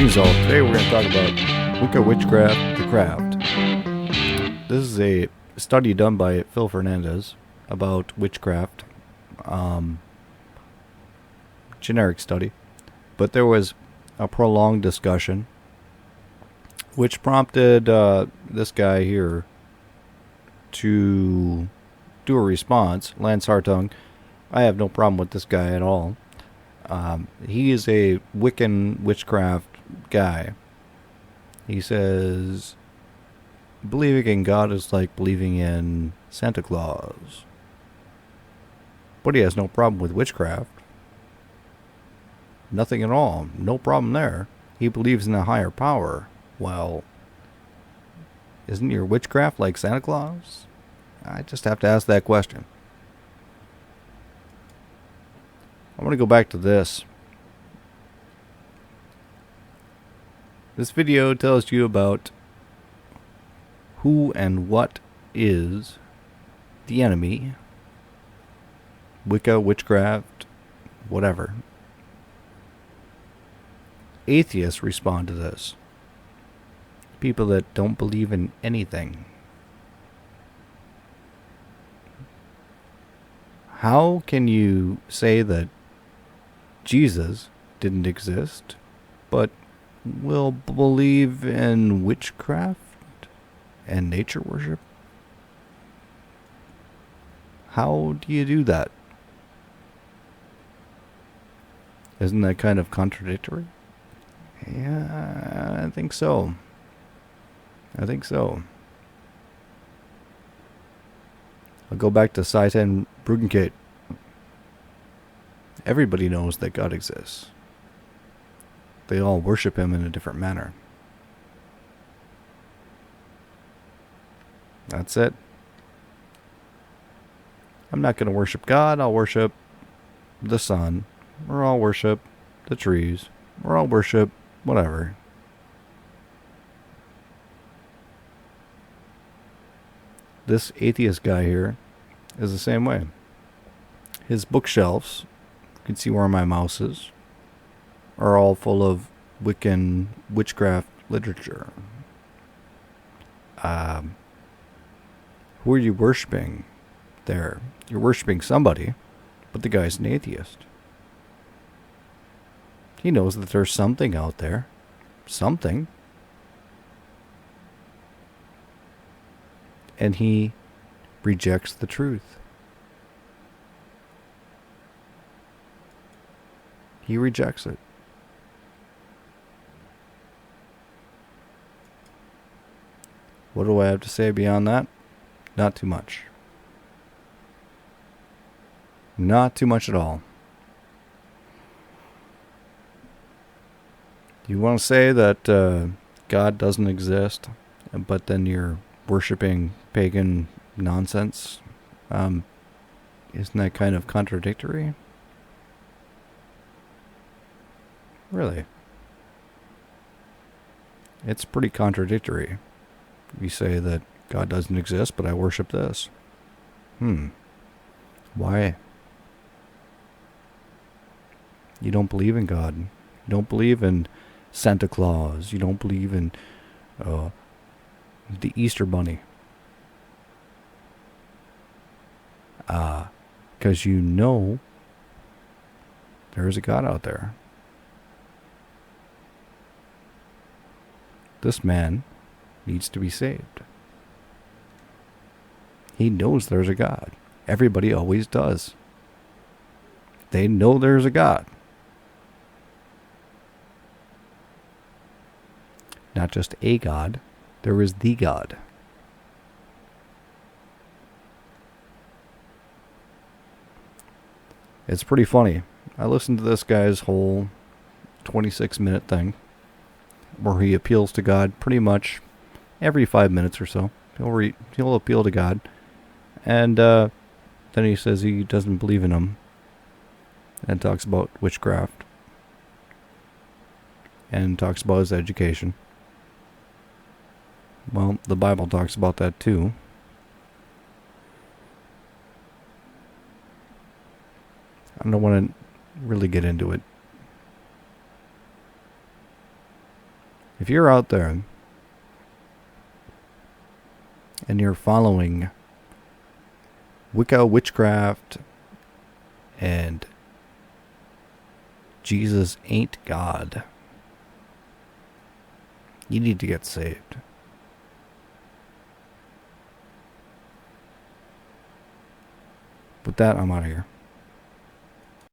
Greetings all. Today we're going to talk about Wicca, Witchcraft, the Craft. This is a study done by Phil Fernandez about witchcraft. Generic study. But there was a prolonged discussion which prompted this guy here to do a response. Lance Hartung. I have no problem with this guy at all. He is a Wiccan witchcraft guy. He says believing in God is like believing in Santa Claus. But he has no problem with witchcraft. Nothing at all. No problem there. He believes in a higher power. Well, isn't your witchcraft like Santa Claus? I just have to ask that question. I want to go back to this. This video tells you about who and what is the enemy. Wicca, witchcraft, whatever. Atheists respond to this. People that don't believe in anything. How can you say that Jesus didn't exist, but will believe in witchcraft and nature worship? How do you do that? Isn't that kind of contradictory? Yeah, I think so. I'll go back to Satan Bruggencate. Everybody knows that God exists. They all worship him in a different manner. That's it. I'm not going to worship God. I'll worship the sun. Or I'll worship the trees. Or I'll worship whatever. This atheist guy here is the same way. His bookshelves, you can see where my mouse is, are all full of Wiccan witchcraft literature. Who are you worshiping there? You're worshiping somebody, but the guy's an atheist. He knows that there's something out there. Something. And he rejects the truth. He rejects it. What do I have to say beyond that? Not too much. Not too much at all. You want to say that God doesn't exist, but then you're worshipping pagan nonsense? Isn't that kind of contradictory? Really? It's pretty contradictory. You say that God doesn't exist, but I worship this. Why? You don't believe in God. You don't believe in Santa Claus. You don't believe in the Easter Bunny. Because you know there is a God out there. This man needs to be saved. He knows there's a God. Everybody always does. They know there's a God. Not just a God, there is the God. It's pretty funny. I listened to this guy's whole 26-minute thing where he appeals to God pretty much every 5 minutes or so. He'll appeal to God. And then he says he doesn't believe in him. And talks about witchcraft. And talks about his education. Well, the Bible talks about that too. I don't want to really get into it. If you're out there and you're following Wicca, witchcraft, and Jesus ain't God, you need to get saved. With that, I'm out of here.